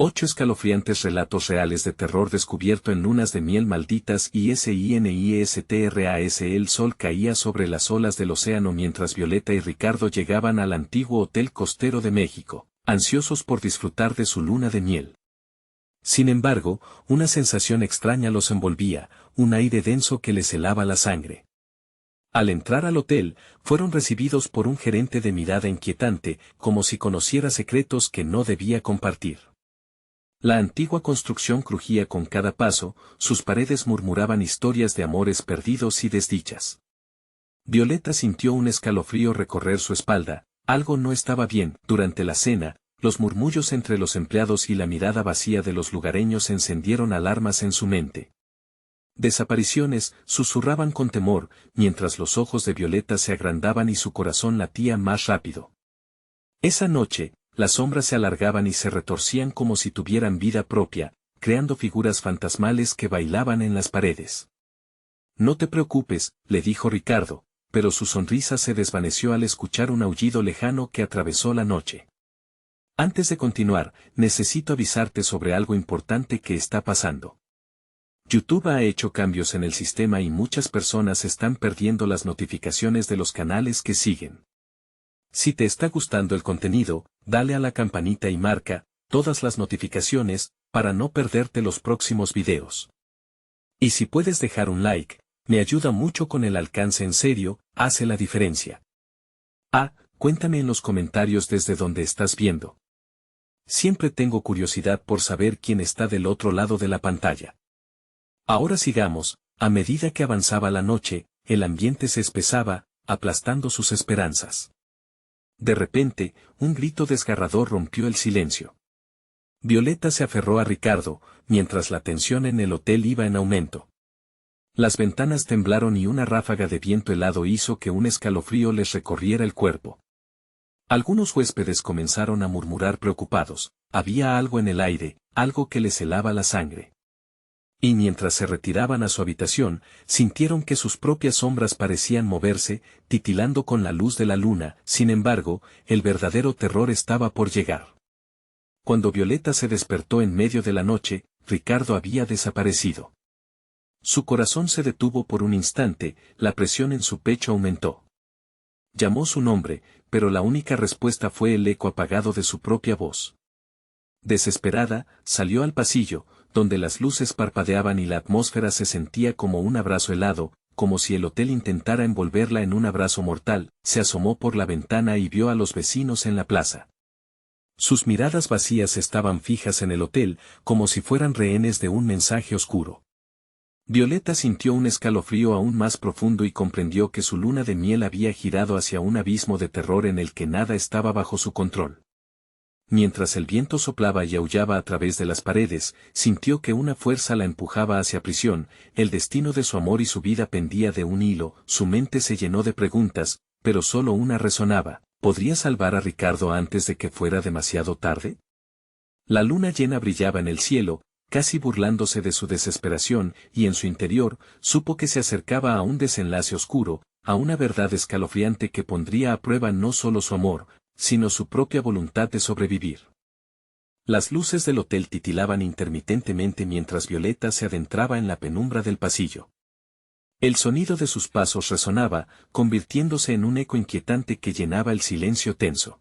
8 escalofriantes relatos reales de terror descubierto en lunas de miel malditas y SINISTRAS. El sol caía sobre las olas del océano mientras Violeta y Ricardo llegaban al antiguo Hotel Costero de México, ansiosos por disfrutar de su luna de miel. Sin embargo, una sensación extraña los envolvía, un aire denso que les helaba la sangre. Al entrar al hotel, fueron recibidos por un gerente de mirada inquietante, como si conociera secretos que no debía compartir. La antigua construcción crujía con cada paso, sus paredes murmuraban historias de amores perdidos y desdichas. Violeta sintió un escalofrío recorrer su espalda, algo no estaba bien. Durante la cena, los murmullos entre los empleados y la mirada vacía de los lugareños encendieron alarmas en su mente. Desapariciones, susurraban con temor, mientras los ojos de Violeta se agrandaban y su corazón latía más rápido. Esa noche, las sombras se alargaban y se retorcían como si tuvieran vida propia, creando figuras fantasmales que bailaban en las paredes. No te preocupes, le dijo Ricardo, pero su sonrisa se desvaneció al escuchar un aullido lejano que atravesó la noche. Antes de continuar, necesito avisarte sobre algo importante que está pasando. YouTube ha hecho cambios en el sistema y muchas personas están perdiendo las notificaciones de los canales que siguen. Si te está gustando el contenido, dale a la campanita y marca todas las notificaciones para no perderte los próximos videos. Y si puedes dejar un like, me ayuda mucho con el alcance. En serio, hace la diferencia. Cuéntame en los comentarios desde donde estás viendo. Siempre tengo curiosidad por saber quién está del otro lado de la pantalla. Ahora sigamos. A medida que avanzaba la noche, el ambiente se espesaba, aplastando sus esperanzas. De repente, un grito desgarrador rompió el silencio. Violeta se aferró a Ricardo, mientras la tensión en el hotel iba en aumento. Las ventanas temblaron y una ráfaga de viento helado hizo que un escalofrío les recorriera el cuerpo. Algunos huéspedes comenzaron a murmurar preocupados, había algo en el aire, algo que les helaba la sangre. Y mientras se retiraban a su habitación, sintieron que sus propias sombras parecían moverse, titilando con la luz de la luna. Sin embargo, el verdadero terror estaba por llegar. Cuando Violeta se despertó en medio de la noche, Ricardo había desaparecido. Su corazón se detuvo por un instante, la presión en su pecho aumentó. Llamó su nombre, pero la única respuesta fue el eco apagado de su propia voz. Desesperada, salió al pasillo, donde las luces parpadeaban y la atmósfera se sentía como un abrazo helado, como si el hotel intentara envolverla en un abrazo mortal. Se asomó por la ventana y vio a los vecinos en la plaza. Sus miradas vacías estaban fijas en el hotel, como si fueran rehenes de un mensaje oscuro. Violeta sintió un escalofrío aún más profundo y comprendió que su luna de miel había girado hacia un abismo de terror en el que nada estaba bajo su control. Mientras el viento soplaba y aullaba a través de las paredes, sintió que una fuerza la empujaba hacia prisión. El destino de su amor y su vida pendía de un hilo. Su mente se llenó de preguntas, pero solo una resonaba: ¿podría salvar a Ricardo antes de que fuera demasiado tarde? La luna llena brillaba en el cielo, casi burlándose de su desesperación, y en su interior, supo que se acercaba a un desenlace oscuro, a una verdad escalofriante que pondría a prueba no solo su amor, sino su propia voluntad de sobrevivir. Las luces del hotel titilaban intermitentemente mientras Violeta se adentraba en la penumbra del pasillo. El sonido de sus pasos resonaba, convirtiéndose en un eco inquietante que llenaba el silencio tenso.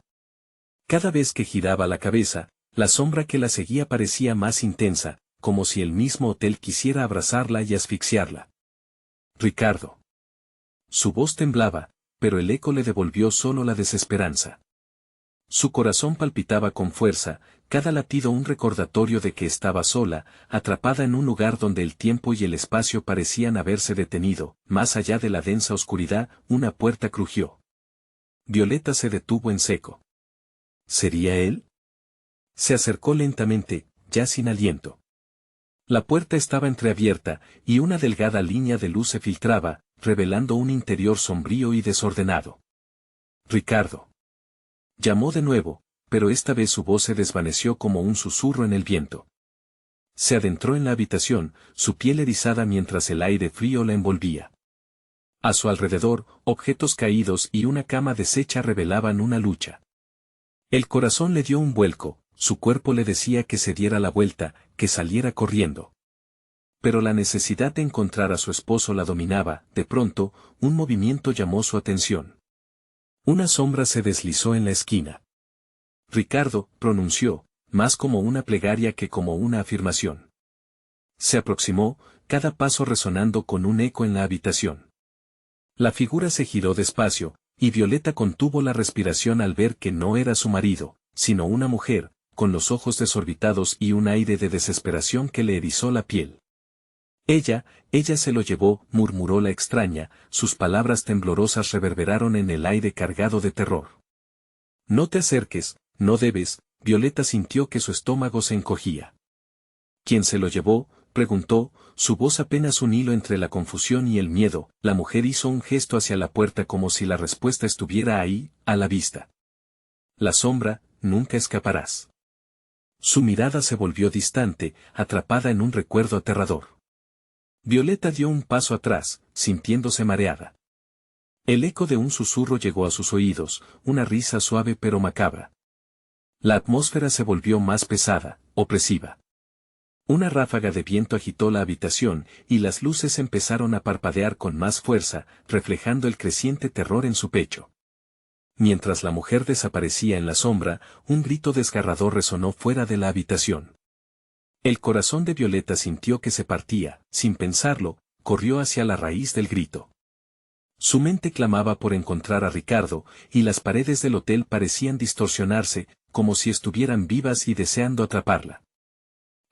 Cada vez que giraba la cabeza, la sombra que la seguía parecía más intensa, como si el mismo hotel quisiera abrazarla y asfixiarla. Ricardo. Su voz temblaba, pero el eco le devolvió solo la desesperanza. Su corazón palpitaba con fuerza, cada latido un recordatorio de que estaba sola, atrapada en un lugar donde el tiempo y el espacio parecían haberse detenido. Más allá de la densa oscuridad, una puerta crujió. Violeta se detuvo en seco. ¿Sería él? Se acercó lentamente, ya sin aliento. La puerta estaba entreabierta, y una delgada línea de luz se filtraba, revelando un interior sombrío y desordenado. Ricardo. Llamó de nuevo, pero esta vez su voz se desvaneció como un susurro en el viento. Se adentró en la habitación, su piel erizada mientras el aire frío la envolvía. A su alrededor, objetos caídos y una cama deshecha revelaban una lucha. El corazón le dio un vuelco, su cuerpo le decía que se diera la vuelta, que saliera corriendo. Pero la necesidad de encontrar a su esposo la dominaba. De pronto, un movimiento llamó su atención. Una sombra se deslizó en la esquina. Ricardo, pronunció, más como una plegaria que como una afirmación. Se aproximó, cada paso resonando con un eco en la habitación. La figura se giró despacio, y Violeta contuvo la respiración al ver que no era su marido, sino una mujer, con los ojos desorbitados y un aire de desesperación que le erizó la piel. Ella se lo llevó, murmuró la extraña, sus palabras temblorosas reverberaron en el aire cargado de terror. No te acerques, no debes. Violeta sintió que su estómago se encogía. ¿Quién se lo llevó?, preguntó, su voz apenas un hilo entre la confusión y el miedo. La mujer hizo un gesto hacia la puerta como si la respuesta estuviera ahí, a la vista. La sombra, nunca escaparás. Su mirada se volvió distante, atrapada en un recuerdo aterrador. Violeta dio un paso atrás, sintiéndose mareada. El eco de un susurro llegó a sus oídos, una risa suave pero macabra. La atmósfera se volvió más pesada, opresiva. Una ráfaga de viento agitó la habitación, y las luces empezaron a parpadear con más fuerza, reflejando el creciente terror en su pecho. Mientras la mujer desaparecía en la sombra, un grito desgarrador resonó fuera de la habitación. El corazón de Violeta sintió que se partía, sin pensarlo, corrió hacia la raíz del grito. Su mente clamaba por encontrar a Ricardo, y las paredes del hotel parecían distorsionarse, como si estuvieran vivas y deseando atraparla.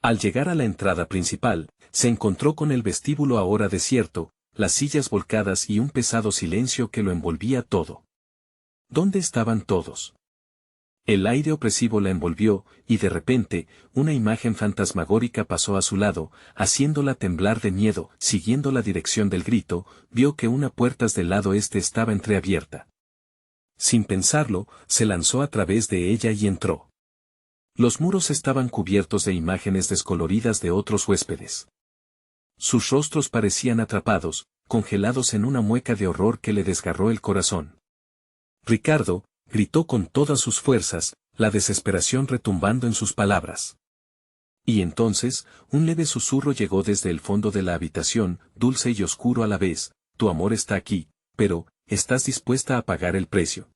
Al llegar a la entrada principal, se encontró con el vestíbulo ahora desierto, las sillas volcadas y un pesado silencio que lo envolvía todo. ¿Dónde estaban todos? El aire opresivo la envolvió, y de repente, una imagen fantasmagórica pasó a su lado, haciéndola temblar de miedo. Siguiendo la dirección del grito, vio que una puerta del lado este estaba entreabierta. Sin pensarlo, se lanzó a través de ella y entró. Los muros estaban cubiertos de imágenes descoloridas de otros huéspedes. Sus rostros parecían atrapados, congelados en una mueca de horror que le desgarró el corazón. Ricardo, gritó con todas sus fuerzas, la desesperación retumbando en sus palabras. Y entonces, un leve susurro llegó desde el fondo de la habitación, dulce y oscuro a la vez: tu amor está aquí, pero, ¿estás dispuesta a pagar el precio?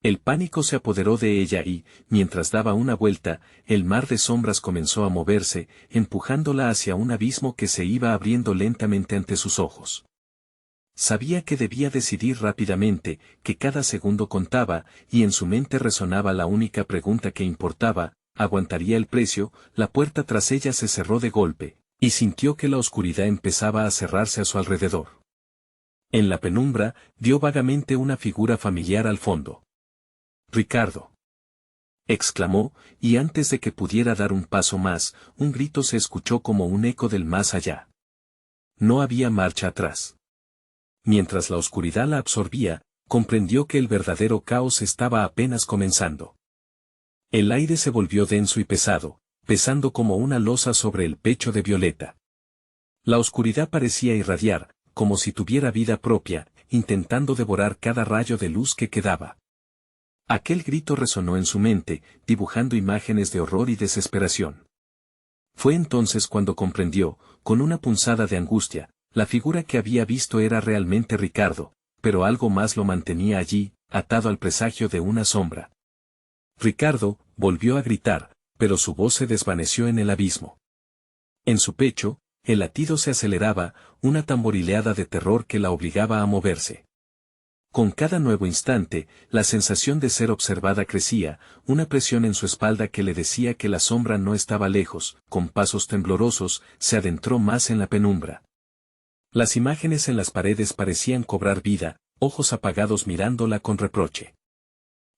El pánico se apoderó de ella y, mientras daba una vuelta, el mar de sombras comenzó a moverse, empujándola hacia un abismo que se iba abriendo lentamente ante sus ojos. Sabía que debía decidir rápidamente, que cada segundo contaba, y en su mente resonaba la única pregunta que importaba: ¿aguantaría el precio? La puerta tras ella se cerró de golpe, y sintió que la oscuridad empezaba a cerrarse a su alrededor. En la penumbra, vio vagamente una figura familiar al fondo. «Ricardo», exclamó, y antes de que pudiera dar un paso más, un grito se escuchó como un eco del más allá. No había marcha atrás. Mientras la oscuridad la absorbía, comprendió que el verdadero caos estaba apenas comenzando. El aire se volvió denso y pesado, pesando como una losa sobre el pecho de Violeta. La oscuridad parecía irradiar, como si tuviera vida propia, intentando devorar cada rayo de luz que quedaba. Aquel grito resonó en su mente, dibujando imágenes de horror y desesperación. Fue entonces cuando comprendió, con una punzada de angustia, la figura que había visto era realmente Ricardo, pero algo más lo mantenía allí, atado al presagio de una sombra. Ricardo, volvió a gritar, pero su voz se desvaneció en el abismo. En su pecho, el latido se aceleraba, una tamborileada de terror que la obligaba a moverse. Con cada nuevo instante, la sensación de ser observada crecía, una presión en su espalda que le decía que la sombra no estaba lejos. Con pasos temblorosos, se adentró más en la penumbra. Las imágenes en las paredes parecían cobrar vida, ojos apagados mirándola con reproche.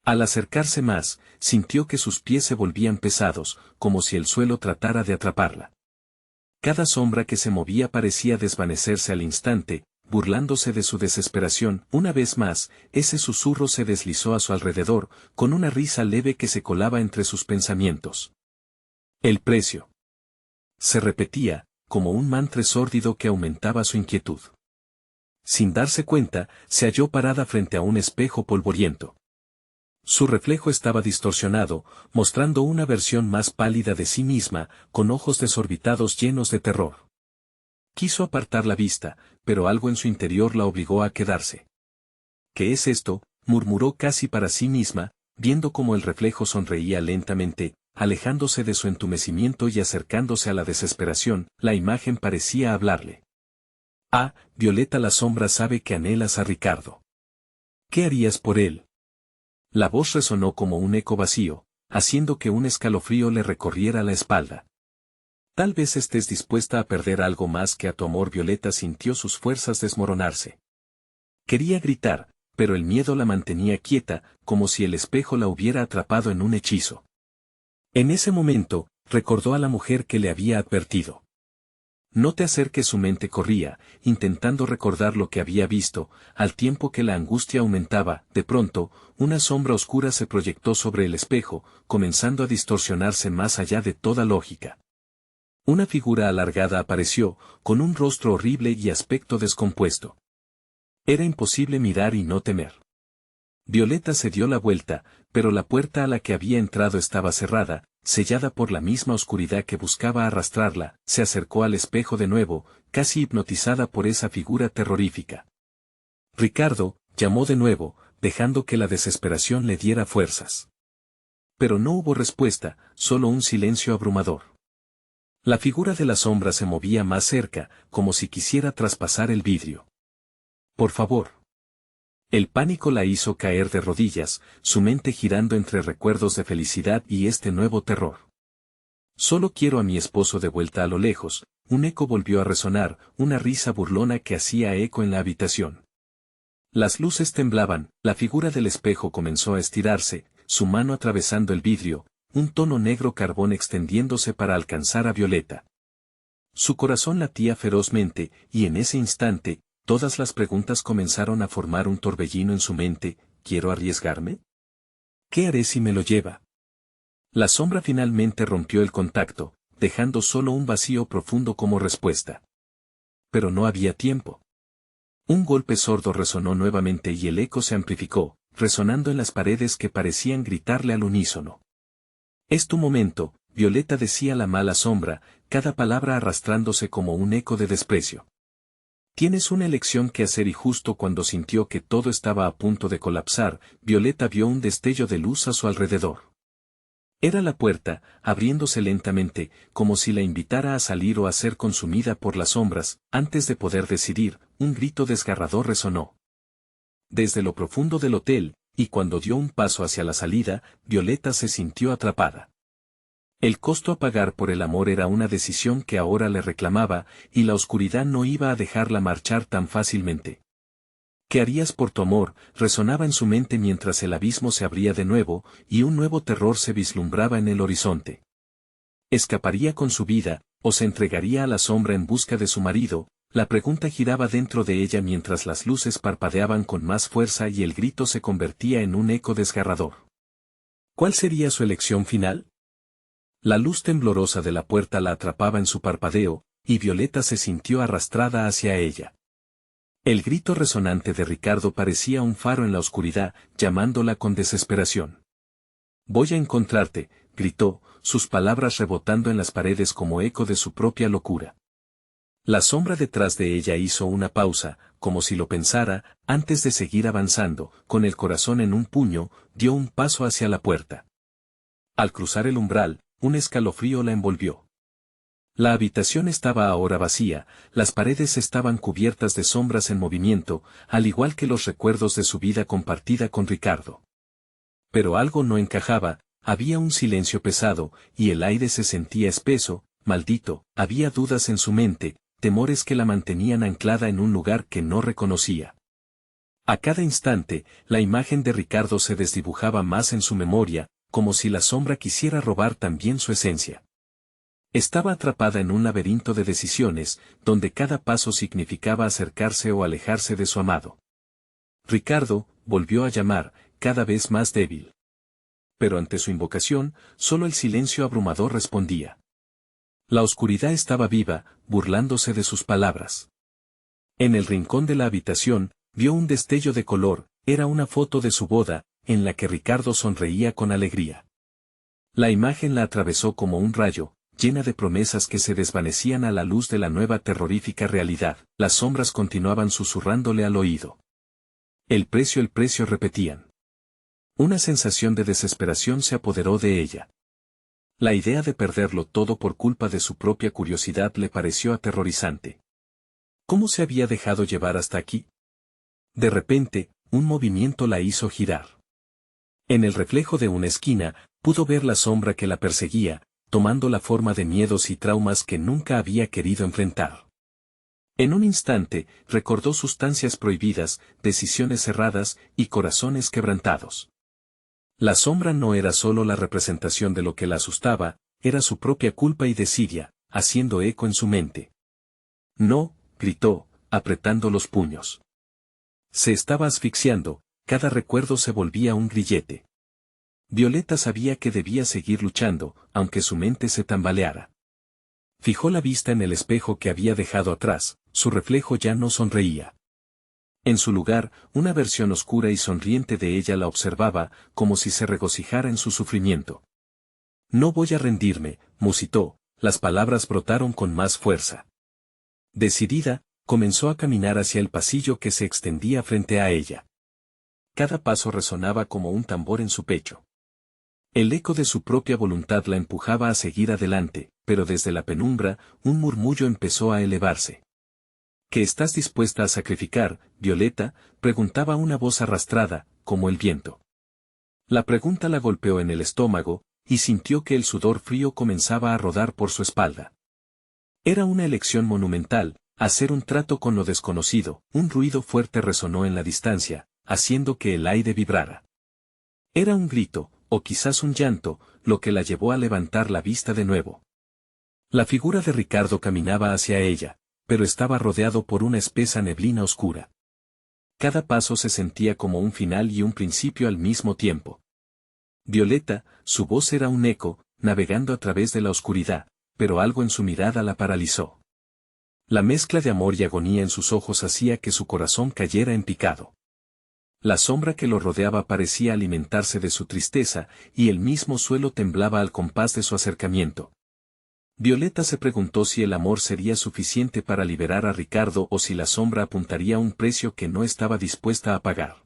Al acercarse más, sintió que sus pies se volvían pesados, como si el suelo tratara de atraparla. Cada sombra que se movía parecía desvanecerse al instante, burlándose de su desesperación. Una vez más, ese susurro se deslizó a su alrededor, con una risa leve que se colaba entre sus pensamientos. El precio. Se repetía, como un mantra sórdido que aumentaba su inquietud. Sin darse cuenta, se halló parada frente a un espejo polvoriento. Su reflejo estaba distorsionado, mostrando una versión más pálida de sí misma, con ojos desorbitados llenos de terror. Quiso apartar la vista, pero algo en su interior la obligó a quedarse. ¿Qué es esto?, murmuró casi para sí misma, viendo cómo el reflejo sonreía lentamente, alejándose de su entumecimiento y acercándose a la desesperación. La imagen parecía hablarle. Ah, Violeta, la sombra sabe que anhelas a Ricardo. ¿Qué harías por él? La voz resonó como un eco vacío, haciendo que un escalofrío le recorriera la espalda. Tal vez estés dispuesta a perder algo más que a tu amor. Violeta sintió sus fuerzas desmoronarse. Quería gritar, pero el miedo la mantenía quieta, como si el espejo la hubiera atrapado en un hechizo. En ese momento, recordó a la mujer que le había advertido. No te acerques. Su mente corría, intentando recordar lo que había visto, al tiempo que la angustia aumentaba. De pronto, una sombra oscura se proyectó sobre el espejo, comenzando a distorsionarse más allá de toda lógica. Una figura alargada apareció, con un rostro horrible y aspecto descompuesto. Era imposible mirar y no temer. Violeta se dio la vuelta, pero la puerta a la que había entrado estaba cerrada, sellada por la misma oscuridad que buscaba arrastrarla. Se acercó al espejo de nuevo, casi hipnotizada por esa figura terrorífica. Ricardo, llamó de nuevo, dejando que la desesperación le diera fuerzas. Pero no hubo respuesta, solo un silencio abrumador. La figura de la sombra se movía más cerca, como si quisiera traspasar el vidrio. Por favor. El pánico la hizo caer de rodillas, su mente girando entre recuerdos de felicidad y este nuevo terror. Solo quiero a mi esposo de vuelta. A lo lejos, un eco volvió a resonar, una risa burlona que hacía eco en la habitación. Las luces temblaban, la figura del espejo comenzó a estirarse, su mano atravesando el vidrio, un tono negro carbón extendiéndose para alcanzar a Violeta. Su corazón latía ferozmente, y en ese instante, todas las preguntas comenzaron a formar un torbellino en su mente. ¿Quiero arriesgarme? ¿Qué haré si me lo lleva? La sombra finalmente rompió el contacto, dejando solo un vacío profundo como respuesta. Pero no había tiempo. Un golpe sordo resonó nuevamente y el eco se amplificó, resonando en las paredes que parecían gritarle al unísono. Es tu momento, Violeta, decía la mala sombra, cada palabra arrastrándose como un eco de desprecio. Tienes una elección que hacer. Y justo cuando sintió que todo estaba a punto de colapsar, Violeta vio un destello de luz a su alrededor. Era la puerta, abriéndose lentamente, como si la invitara a salir o a ser consumida por las sombras. Antes de poder decidir, un grito desgarrador resonó desde lo profundo del hotel, y cuando dio un paso hacia la salida, Violeta se sintió atrapada. El costo a pagar por el amor era una decisión que ahora le reclamaba, y la oscuridad no iba a dejarla marchar tan fácilmente. ¿Qué harías por tu amor?, resonaba en su mente mientras el abismo se abría de nuevo, y un nuevo terror se vislumbraba en el horizonte. ¿Escaparía con su vida, o se entregaría a la sombra en busca de su marido? La pregunta giraba dentro de ella mientras las luces parpadeaban con más fuerza y el grito se convertía en un eco desgarrador. ¿Cuál sería su elección final? La luz temblorosa de la puerta la atrapaba en su parpadeo, y Violeta se sintió arrastrada hacia ella. El grito resonante de Ricardo parecía un faro en la oscuridad, llamándola con desesperación. Voy a encontrarte, gritó, sus palabras rebotando en las paredes como eco de su propia locura. La sombra detrás de ella hizo una pausa, como si lo pensara, antes de seguir avanzando, con el corazón en un puño, dio un paso hacia la puerta. Al cruzar el umbral, un escalofrío la envolvió. La habitación estaba ahora vacía, las paredes estaban cubiertas de sombras en movimiento, al igual que los recuerdos de su vida compartida con Ricardo. Pero algo no encajaba, había un silencio pesado, y el aire se sentía espeso. Maldito, había dudas en su mente, temores que la mantenían anclada en un lugar que no reconocía. A cada instante, la imagen de Ricardo se desdibujaba más en su memoria, como si la sombra quisiera robar también su esencia. Estaba atrapada en un laberinto de decisiones, donde cada paso significaba acercarse o alejarse de su amado. Ricardo, volvió a llamar, cada vez más débil. Pero ante su invocación, solo el silencio abrumador respondía. La oscuridad estaba viva, burlándose de sus palabras. En el rincón de la habitación, vio un destello de color, era una foto de su boda, en la que Ricardo sonreía con alegría. La imagen la atravesó como un rayo, llena de promesas que se desvanecían a la luz de la nueva terrorífica realidad. Las sombras continuaban susurrándole al oído. El precio repetían. Una sensación de desesperación se apoderó de ella. La idea de perderlo todo por culpa de su propia curiosidad le pareció aterrorizante. ¿Cómo se había dejado llevar hasta aquí? De repente, un movimiento la hizo girar. En el reflejo de una esquina, pudo ver la sombra que la perseguía, tomando la forma de miedos y traumas que nunca había querido enfrentar. En un instante, recordó sustancias prohibidas, decisiones cerradas y corazones quebrantados. La sombra no era solo la representación de lo que la asustaba, era su propia culpa y desidia, haciendo eco en su mente. No, gritó, apretando los puños. Se estaba asfixiando, cada recuerdo se volvía un grillete. Violeta sabía que debía seguir luchando, aunque su mente se tambaleara. Fijó la vista en el espejo que había dejado atrás, su reflejo ya no sonreía. En su lugar, una versión oscura y sonriente de ella la observaba, como si se regocijara en su sufrimiento. No voy a rendirme, musitó, las palabras brotaron con más fuerza. Decidida, comenzó a caminar hacia el pasillo que se extendía frente a ella. Cada paso resonaba como un tambor en su pecho. El eco de su propia voluntad la empujaba a seguir adelante, pero desde la penumbra, un murmullo empezó a elevarse. ¿Qué estás dispuesta a sacrificar, Violeta?, preguntaba una voz arrastrada, como el viento. La pregunta la golpeó en el estómago, y sintió que el sudor frío comenzaba a rodar por su espalda. Era una elección monumental, hacer un trato con lo desconocido. Un ruido fuerte resonó en la distancia, haciendo que el aire vibrara. Era un grito, o quizás un llanto, lo que la llevó a levantar la vista de nuevo. La figura de Ricardo caminaba hacia ella, pero estaba rodeado por una espesa neblina oscura. Cada paso se sentía como un final y un principio al mismo tiempo. Violeta, su voz era un eco, navegando a través de la oscuridad, pero algo en su mirada la paralizó. La mezcla de amor y agonía en sus ojos hacía que su corazón cayera en picado. La sombra que lo rodeaba parecía alimentarse de su tristeza, y el mismo suelo temblaba al compás de su acercamiento. Violeta se preguntó si el amor sería suficiente para liberar a Ricardo o si la sombra apuntaría a un precio que no estaba dispuesta a pagar.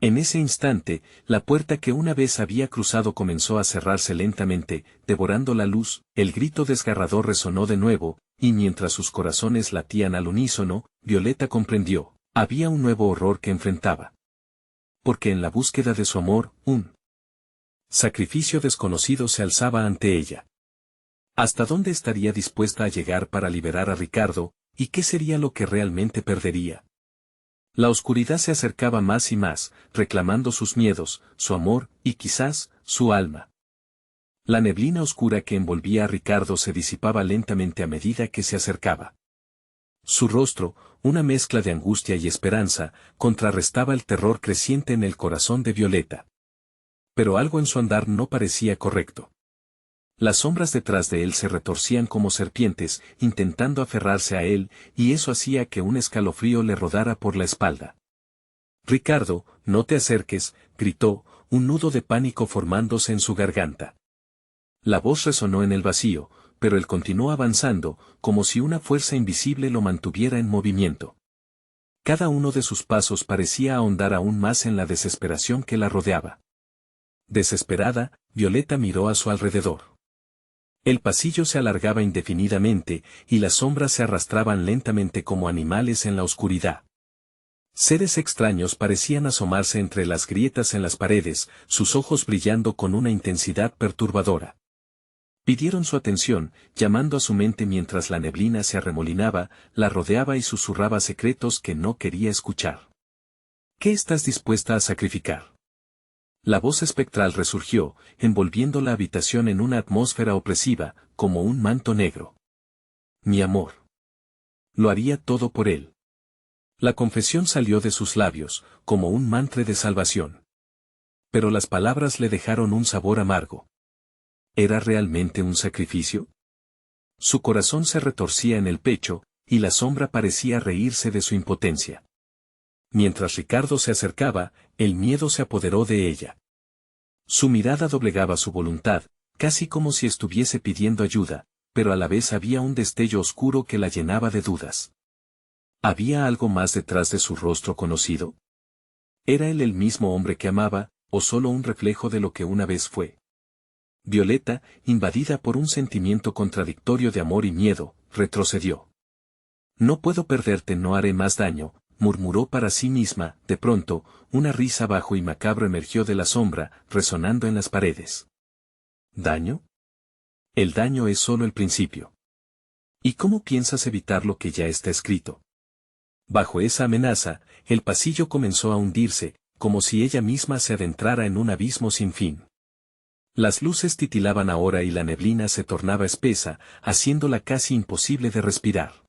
En ese instante, la puerta que una vez había cruzado comenzó a cerrarse lentamente, devorando la luz. El grito desgarrador resonó de nuevo, y mientras sus corazones latían al unísono, Violeta comprendió, había un nuevo horror que enfrentaba. Porque en la búsqueda de su amor, un sacrificio desconocido se alzaba ante ella. ¿Hasta dónde estaría dispuesta a llegar para liberar a Ricardo, y qué sería lo que realmente perdería? La oscuridad se acercaba más y más, reclamando sus miedos, su amor, y quizás, su alma. La neblina oscura que envolvía a Ricardo se disipaba lentamente a medida que se acercaba. Su rostro, una mezcla de angustia y esperanza, contrarrestaba el terror creciente en el corazón de Violeta. Pero algo en su andar no parecía correcto. Las sombras detrás de él se retorcían como serpientes, intentando aferrarse a él, y eso hacía que un escalofrío le rodara por la espalda. Ricardo, no te acerques, gritó, un nudo de pánico formándose en su garganta. La voz resonó en el vacío, pero él continuó avanzando, como si una fuerza invisible lo mantuviera en movimiento. Cada uno de sus pasos parecía ahondar aún más en la desesperación que la rodeaba. Desesperada, Violeta miró a su alrededor. El pasillo se alargaba indefinidamente, y las sombras se arrastraban lentamente como animales en la oscuridad. Seres extraños parecían asomarse entre las grietas en las paredes, sus ojos brillando con una intensidad perturbadora. Pidieron su atención, llamando a su mente mientras la neblina se arremolinaba, la rodeaba y susurraba secretos que no quería escuchar. ¿Qué estás dispuesta a sacrificar? La voz espectral resurgió, envolviendo la habitación en una atmósfera opresiva, como un manto negro. Mi amor. Lo haría todo por él. La confesión salió de sus labios, como un mantra de salvación. Pero las palabras le dejaron un sabor amargo. ¿Era realmente un sacrificio? Su corazón se retorcía en el pecho, y la sombra parecía reírse de su impotencia. Mientras Ricardo se acercaba, el miedo se apoderó de ella. Su mirada doblegaba su voluntad, casi como si estuviese pidiendo ayuda, pero a la vez había un destello oscuro que la llenaba de dudas. ¿Había algo más detrás de su rostro conocido? ¿Era él el mismo hombre que amaba, o solo un reflejo de lo que una vez fue? Violeta, invadida por un sentimiento contradictorio de amor y miedo, retrocedió. No puedo perderte, no haré más daño, murmuró para sí misma. De pronto, una risa bajo y macabro emergió de la sombra, resonando en las paredes. ¿Daño? El daño es solo el principio. ¿Y cómo piensas evitar lo que ya está escrito? Bajo esa amenaza, el pasillo comenzó a hundirse, como si ella misma se adentrara en un abismo sin fin. Las luces titilaban ahora y la neblina se tornaba espesa, haciéndola casi imposible de respirar.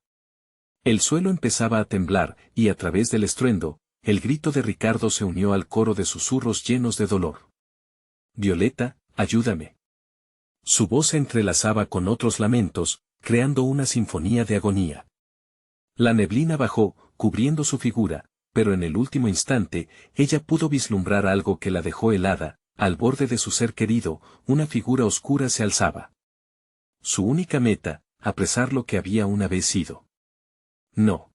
El suelo empezaba a temblar, y a través del estruendo, el grito de Ricardo se unió al coro de susurros llenos de dolor. «Violeta, ayúdame». Su voz se entrelazaba con otros lamentos, creando una sinfonía de agonía. La neblina bajó, cubriendo su figura, pero en el último instante, ella pudo vislumbrar algo que la dejó helada. Al borde de su ser querido, una figura oscura se alzaba. Su única meta, apresar lo que había una vez sido. No.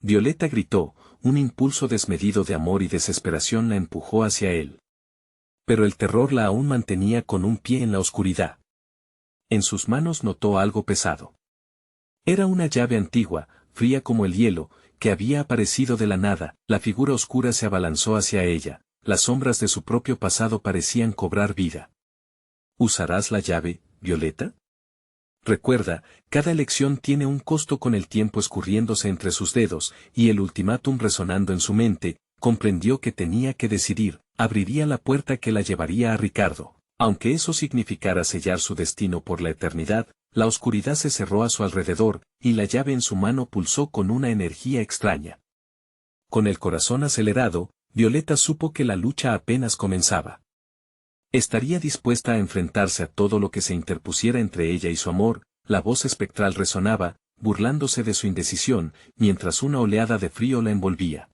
Violeta gritó, un impulso desmedido de amor y desesperación la empujó hacia él. Pero el terror la aún mantenía con un pie en la oscuridad. En sus manos notó algo pesado. Era una llave antigua, fría como el hielo, que había aparecido de la nada. La figura oscura se abalanzó hacia ella. Las sombras de su propio pasado parecían cobrar vida. ¿Usarás la llave, Violeta? Recuerda, cada elección tiene un costo. Con el tiempo escurriéndose entre sus dedos, y el ultimátum resonando en su mente, comprendió que tenía que decidir, abriría la puerta que la llevaría a Ricardo. Aunque eso significara sellar su destino por la eternidad, la oscuridad se cerró a su alrededor, y la llave en su mano pulsó con una energía extraña. Con el corazón acelerado, Violeta supo que la lucha apenas comenzaba. Estaría dispuesta a enfrentarse a todo lo que se interpusiera entre ella y su amor. La voz espectral resonaba, burlándose de su indecisión, mientras una oleada de frío la envolvía.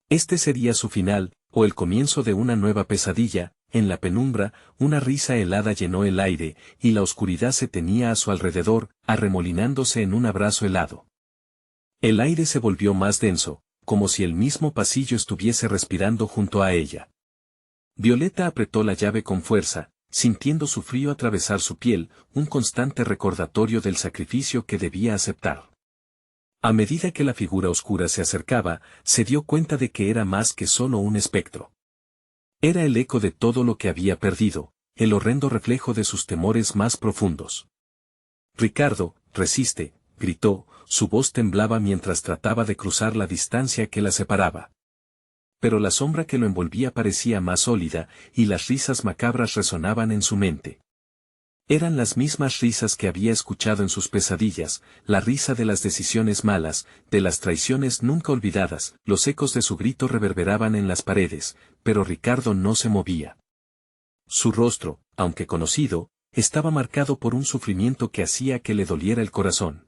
Este sería su final, o el comienzo de una nueva pesadilla. En la penumbra, una risa helada llenó el aire, y la oscuridad se tenía a su alrededor, arremolinándose en un abrazo helado. El aire se volvió más denso, como si el mismo pasillo estuviese respirando junto a ella. Violeta apretó la llave con fuerza, sintiendo su frío atravesar su piel, un constante recordatorio del sacrificio que debía aceptar. A medida que la figura oscura se acercaba, se dio cuenta de que era más que solo un espectro. Era el eco de todo lo que había perdido, el horrendo reflejo de sus temores más profundos. «Ricardo, resiste», gritó, su voz temblaba mientras trataba de cruzar la distancia que la separaba. Pero la sombra que lo envolvía parecía más sólida, y las risas macabras resonaban en su mente. Eran las mismas risas que había escuchado en sus pesadillas, la risa de las decisiones malas, de las traiciones nunca olvidadas. Los ecos de su grito reverberaban en las paredes, pero Ricardo no se movía. Su rostro, aunque conocido, estaba marcado por un sufrimiento que hacía que le doliera el corazón.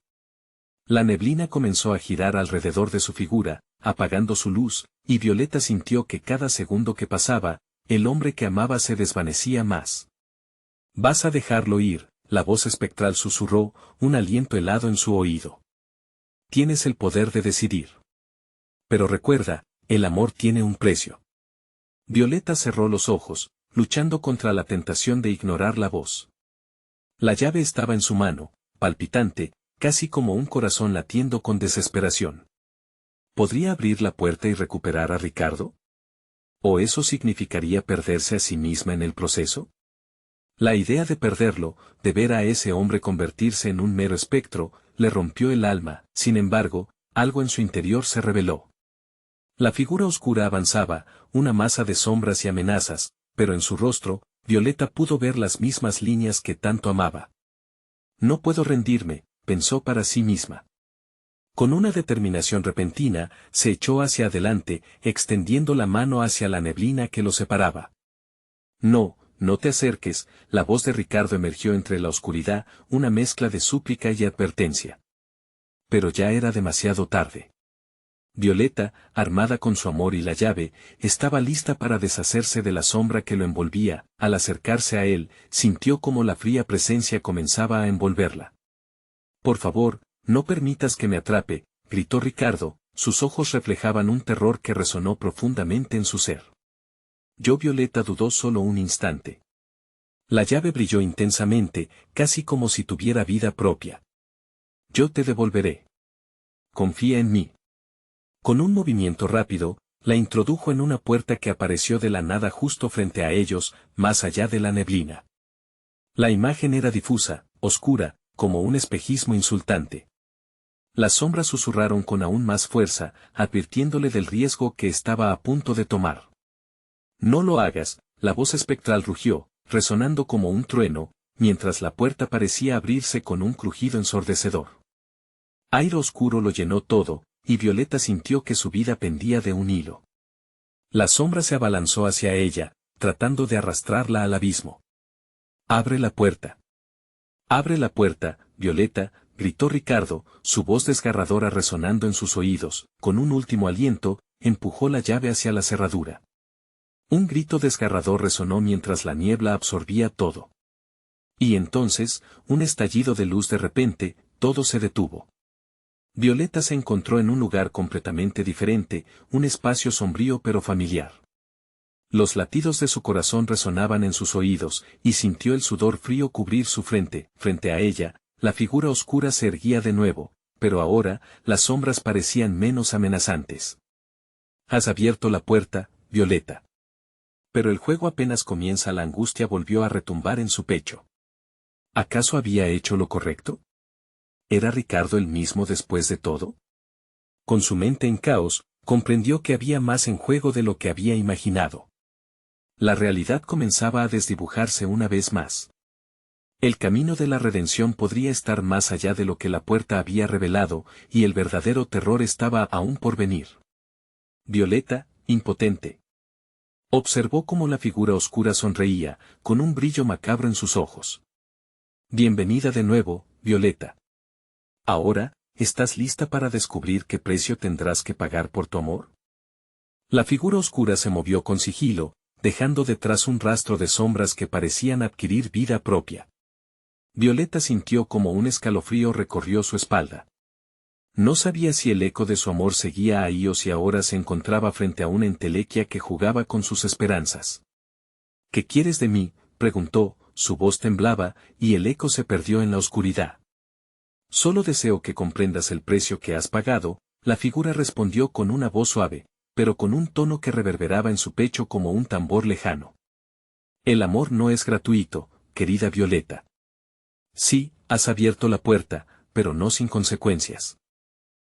La neblina comenzó a girar alrededor de su figura, apagando su luz, y Violeta sintió que cada segundo que pasaba, el hombre que amaba se desvanecía más. «Vas a dejarlo ir», la voz espectral susurró, un aliento helado en su oído. «Tienes el poder de decidir. Pero recuerda, el amor tiene un precio». Violeta cerró los ojos, luchando contra la tentación de ignorar la voz. La llave estaba en su mano, palpitante, casi como un corazón latiendo con desesperación. ¿Podría abrir la puerta y recuperar a Ricardo? ¿O eso significaría perderse a sí misma en el proceso? La idea de perderlo, de ver a ese hombre convertirse en un mero espectro, le rompió el alma. Sin embargo, algo en su interior se reveló. La figura oscura avanzaba, una masa de sombras y amenazas, pero en su rostro, Violeta pudo ver las mismas líneas que tanto amaba. «No puedo rendirme», pensó para sí misma. Con una determinación repentina, se echó hacia adelante, extendiendo la mano hacia la neblina que lo separaba. «No, no te acerques», la voz de Ricardo emergió entre la oscuridad, una mezcla de súplica y advertencia. Pero ya era demasiado tarde. Violeta, armada con su amor y la llave, estaba lista para deshacerse de la sombra que lo envolvía. Al acercarse a él, sintió como la fría presencia comenzaba a envolverla. «Por favor, no permitas que me atrape», gritó Ricardo, sus ojos reflejaban un terror que resonó profundamente en su ser. Violeta dudó solo un instante. La llave brilló intensamente, casi como si tuviera vida propia. «Yo te devolveré. Confía en mí». Con un movimiento rápido, la introdujo en una puerta que apareció de la nada justo frente a ellos, más allá de la neblina. La imagen era difusa, oscura, como un espejismo insultante. Las sombras susurraron con aún más fuerza, advirtiéndole del riesgo que estaba a punto de tomar. «No lo hagas», la voz espectral rugió, resonando como un trueno, mientras la puerta parecía abrirse con un crujido ensordecedor. Aire oscuro lo llenó todo, y Violeta sintió que su vida pendía de un hilo. La sombra se abalanzó hacia ella, tratando de arrastrarla al abismo. «Abre la puerta. Abre la puerta, Violeta», gritó Ricardo, su voz desgarradora resonando en sus oídos. Con un último aliento, empujó la llave hacia la cerradura. Un grito desgarrador resonó mientras la niebla absorbía todo. Y entonces, un estallido de luz de repente, todo se detuvo. Violeta se encontró en un lugar completamente diferente, un espacio sombrío pero familiar. Los latidos de su corazón resonaban en sus oídos, y sintió el sudor frío cubrir su frente. Frente a ella, la figura oscura se erguía de nuevo, pero ahora, las sombras parecían menos amenazantes. «Has abierto la puerta, Violeta». Pero el juego apenas comienza, la angustia volvió a retumbar en su pecho. ¿Acaso había hecho lo correcto? ¿Era Ricardo el mismo después de todo? Con su mente en caos, comprendió que había más en juego de lo que había imaginado. La realidad comenzaba a desdibujarse una vez más. El camino de la redención podría estar más allá de lo que la puerta había revelado, y el verdadero terror estaba aún por venir. Violeta, impotente, observó cómo la figura oscura sonreía, con un brillo macabro en sus ojos. «Bienvenida de nuevo, Violeta. Ahora, ¿estás lista para descubrir qué precio tendrás que pagar por tu amor?» La figura oscura se movió con sigilo, dejando detrás un rastro de sombras que parecían adquirir vida propia. Violeta sintió como un escalofrío recorrió su espalda. No sabía si el eco de su amor seguía ahí o si ahora se encontraba frente a una entelequia que jugaba con sus esperanzas. «¿Qué quieres de mí?», preguntó, su voz temblaba, y el eco se perdió en la oscuridad. «Solo deseo que comprendas el precio que has pagado», la figura respondió con una voz suave, pero con un tono que reverberaba en su pecho como un tambor lejano. «El amor no es gratuito, querida Violeta. Sí, has abierto la puerta, pero no sin consecuencias».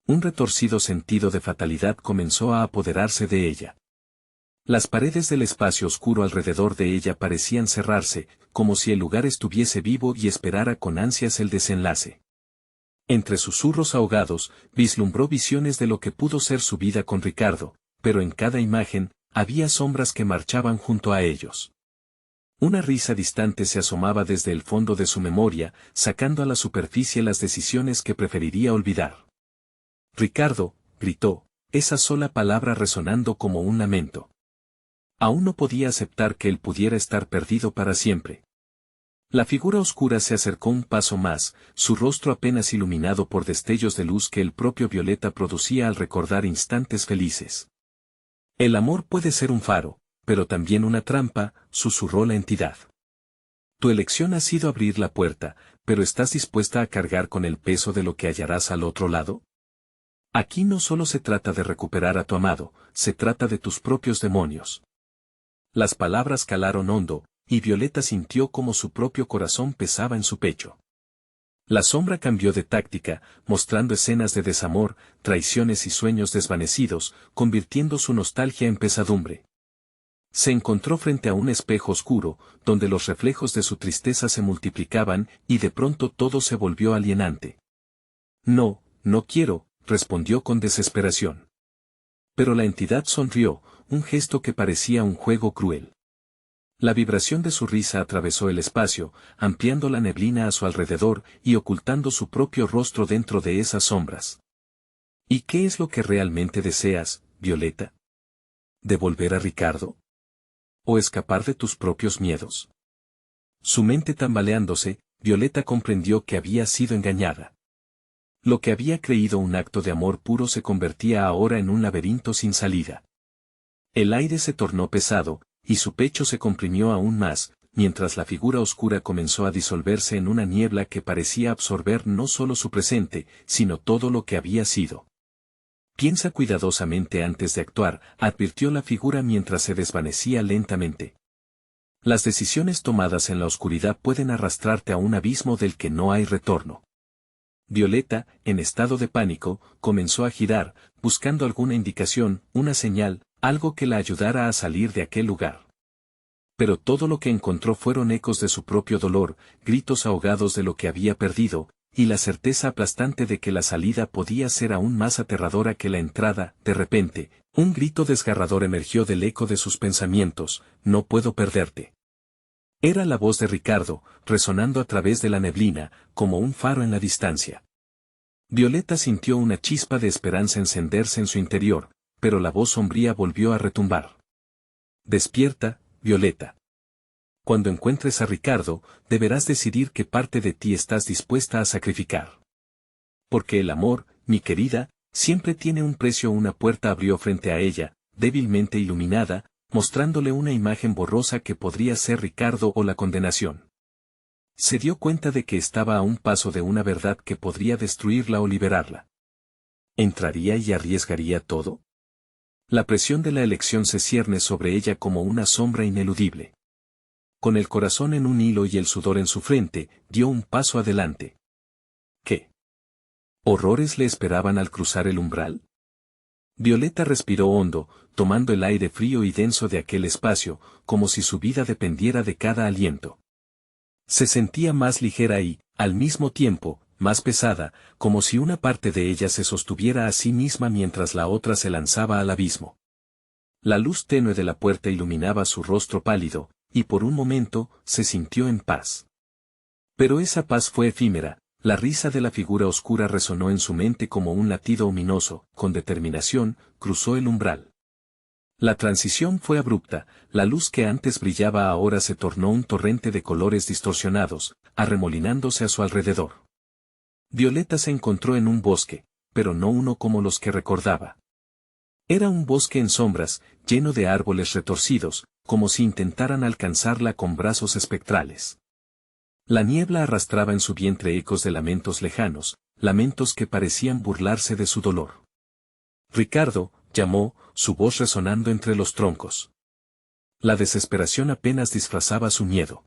Un retorcido sentido de fatalidad comenzó a apoderarse de ella. Las paredes del espacio oscuro alrededor de ella parecían cerrarse, como si el lugar estuviese vivo y esperara con ansias el desenlace. Entre susurros ahogados, vislumbró visiones de lo que pudo ser su vida con Ricardo, pero en cada imagen, había sombras que marchaban junto a ellos. Una risa distante se asomaba desde el fondo de su memoria, sacando a la superficie las decisiones que preferiría olvidar. «Ricardo», gritó, esa sola palabra resonando como un lamento. Aún no podía aceptar que él pudiera estar perdido para siempre. La figura oscura se acercó un paso más, su rostro apenas iluminado por destellos de luz que el propio Violeta producía al recordar instantes felices. «El amor puede ser un faro, pero también una trampa», susurró la entidad. «Tu elección ha sido abrir la puerta, pero ¿estás dispuesta a cargar con el peso de lo que hallarás al otro lado? Aquí no solo se trata de recuperar a tu amado, se trata de tus propios demonios». Las palabras calaron hondo, y Violeta sintió como su propio corazón pesaba en su pecho. La sombra cambió de táctica, mostrando escenas de desamor, traiciones y sueños desvanecidos, convirtiendo su nostalgia en pesadumbre. Se encontró frente a un espejo oscuro, donde los reflejos de su tristeza se multiplicaban, y de pronto todo se volvió alienante. «No, no quiero», respondió con desesperación. Pero la entidad sonrió, un gesto que parecía un juego cruel. La vibración de su risa atravesó el espacio, ampliando la neblina a su alrededor y ocultando su propio rostro dentro de esas sombras. ¿Y qué es lo que realmente deseas, Violeta? ¿Devolver a Ricardo? ¿O escapar de tus propios miedos? Su mente tambaleándose, Violeta comprendió que había sido engañada. Lo que había creído un acto de amor puro se convertía ahora en un laberinto sin salida. El aire se tornó pesado, y su pecho se comprimió aún más, mientras la figura oscura comenzó a disolverse en una niebla que parecía absorber no solo su presente, sino todo lo que había sido. Piensa cuidadosamente antes de actuar, advirtió la figura mientras se desvanecía lentamente. Las decisiones tomadas en la oscuridad pueden arrastrarte a un abismo del que no hay retorno. Violeta, en estado de pánico, comenzó a girar, buscando alguna indicación, una señal, algo que la ayudara a salir de aquel lugar. Pero todo lo que encontró fueron ecos de su propio dolor, gritos ahogados de lo que había perdido, y la certeza aplastante de que la salida podía ser aún más aterradora que la entrada. De repente, un grito desgarrador emergió del eco de sus pensamientos: no puedo perderte. Era la voz de Ricardo, resonando a través de la neblina, como un faro en la distancia. Violeta sintió una chispa de esperanza encenderse en su interior, pero la voz sombría volvió a retumbar. Despierta, Violeta. Cuando encuentres a Ricardo, deberás decidir qué parte de ti estás dispuesta a sacrificar. Porque el amor, mi querida, siempre tiene un precio. Una puerta abrió frente a ella, débilmente iluminada, mostrándole una imagen borrosa que podría ser Ricardo o la condenación. Se dio cuenta de que estaba a un paso de una verdad que podría destruirla o liberarla. ¿Entraría y arriesgaría todo? La presión de la elección se cierne sobre ella como una sombra ineludible. Con el corazón en un hilo y el sudor en su frente, dio un paso adelante. ¿Qué horrores le esperaban al cruzar el umbral? Violeta respiró hondo, tomando el aire frío y denso de aquel espacio, como si su vida dependiera de cada aliento. Se sentía más ligera y, al mismo tiempo, más pesada, como si una parte de ella se sostuviera a sí misma mientras la otra se lanzaba al abismo. La luz tenue de la puerta iluminaba su rostro pálido, y por un momento, se sintió en paz. Pero esa paz fue efímera. La risa de la figura oscura resonó en su mente como un latido ominoso. Con determinación, cruzó el umbral. La transición fue abrupta, la luz que antes brillaba ahora se tornó un torrente de colores distorsionados, arremolinándose a su alrededor. Violeta se encontró en un bosque, pero no uno como los que recordaba. Era un bosque en sombras, lleno de árboles retorcidos, como si intentaran alcanzarla con brazos espectrales. La niebla arrastraba en su vientre ecos de lamentos lejanos, lamentos que parecían burlarse de su dolor. Ricardo, llamó, su voz resonando entre los troncos. La desesperación apenas disfrazaba su miedo.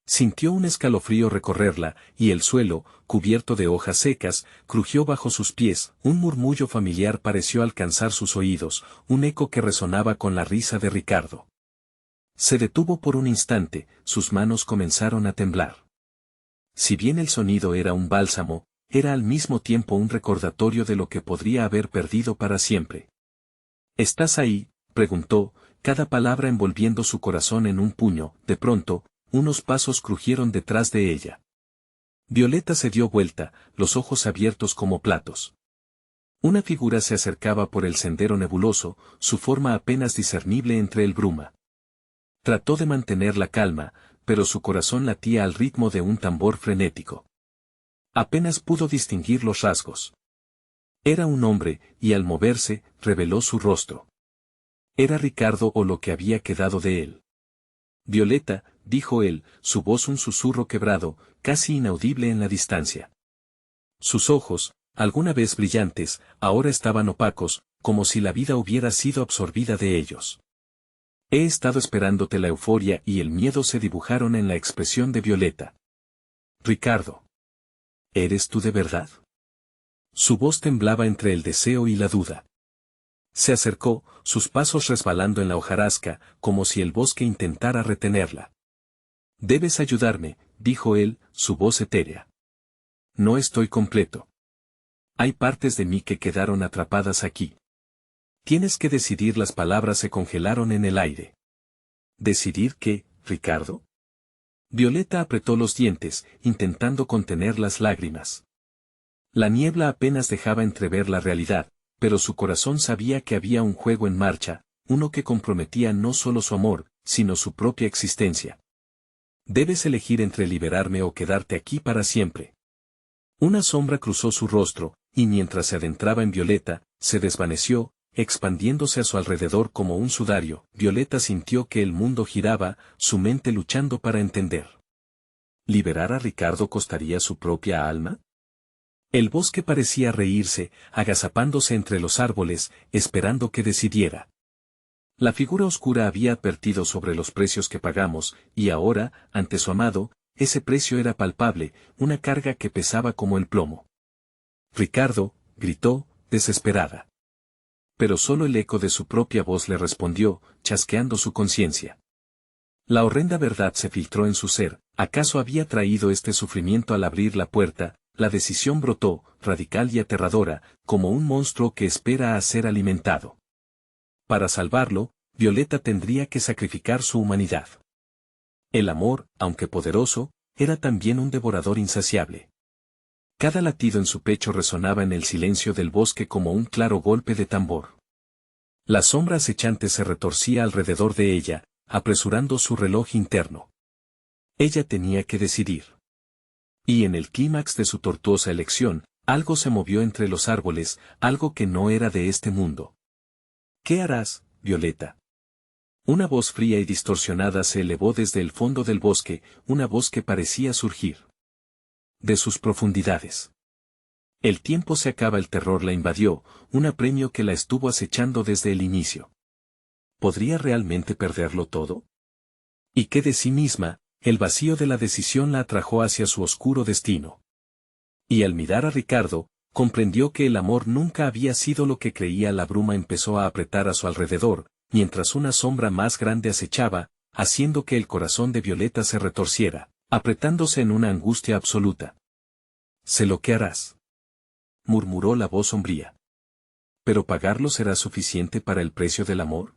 Sintió un escalofrío recorrerla, y el suelo, cubierto de hojas secas, crujió bajo sus pies. Un murmullo familiar pareció alcanzar sus oídos, un eco que resonaba con la risa de Ricardo. Se detuvo por un instante, sus manos comenzaron a temblar. Si bien el sonido era un bálsamo, era al mismo tiempo un recordatorio de lo que podría haber perdido para siempre. ¿Estás ahí?, preguntó, cada palabra envolviendo su corazón en un puño. De pronto, unos pasos crujieron detrás de ella. Violeta se dio vuelta, los ojos abiertos como platos. Una figura se acercaba por el sendero nebuloso, su forma apenas discernible entre el bruma. Trató de mantener la calma, pero su corazón latía al ritmo de un tambor frenético. Apenas pudo distinguir los rasgos. Era un hombre, y al moverse, reveló su rostro. Era Ricardo o lo que había quedado de él. Violeta, dijo él, su voz un susurro quebrado, casi inaudible en la distancia. Sus ojos, alguna vez brillantes, ahora estaban opacos, como si la vida hubiera sido absorbida de ellos. He estado esperándote. La euforia y el miedo se dibujaron en la expresión de Violeta. Ricardo. ¿Eres tú de verdad? Su voz temblaba entre el deseo y la duda. Se acercó, sus pasos resbalando en la hojarasca, como si el bosque intentara retenerla. Debes ayudarme, dijo él, su voz etérea. No estoy completo. Hay partes de mí que quedaron atrapadas aquí. Tienes que decidir. Las palabras se congelaron en el aire. ¿Decidir qué, Ricardo? Violeta apretó los dientes, intentando contener las lágrimas. La niebla apenas dejaba entrever la realidad, pero su corazón sabía que había un juego en marcha, uno que comprometía no solo su amor, sino su propia existencia. Debes elegir entre liberarme o quedarte aquí para siempre. Una sombra cruzó su rostro, y mientras se adentraba en Violeta, se desvaneció, expandiéndose a su alrededor como un sudario. Violeta sintió que el mundo giraba, su mente luchando para entender. ¿Liberar a Ricardo costaría su propia alma? El bosque parecía reírse, agazapándose entre los árboles, esperando que decidiera. La figura oscura había advertido sobre los precios que pagamos, y ahora, ante su amado, ese precio era palpable, una carga que pesaba como el plomo. Ricardo, gritó, desesperada. Pero solo el eco de su propia voz le respondió, chasqueando su conciencia. La horrenda verdad se filtró en su ser, ¿acaso había traído este sufrimiento al abrir la puerta? La decisión brotó, radical y aterradora, como un monstruo que espera a ser alimentado. Para salvarlo, Violeta tendría que sacrificar su humanidad. El amor, aunque poderoso, era también un devorador insaciable. Cada latido en su pecho resonaba en el silencio del bosque como un claro golpe de tambor. La sombra acechante se retorcía alrededor de ella, apresurando su reloj interno. Ella tenía que decidir. Y en el clímax de su tortuosa elección, algo se movió entre los árboles, algo que no era de este mundo. ¿Qué harás, Violeta? Una voz fría y distorsionada se elevó desde el fondo del bosque, una voz que parecía surgir de sus profundidades. El tiempo se acaba, el terror la invadió, un apremio que la estuvo acechando desde el inicio. ¿Podría realmente perderlo todo? ¿Y qué de sí misma? El vacío de la decisión la atrajo hacia su oscuro destino. Y al mirar a Ricardo, comprendió que el amor nunca había sido lo que creía. La bruma empezó a apretar a su alrededor, mientras una sombra más grande acechaba, haciendo que el corazón de Violeta se retorciera, apretándose en una angustia absoluta. «Sé lo que harás», murmuró la voz sombría. «¿Pero pagarlo será suficiente para el precio del amor?»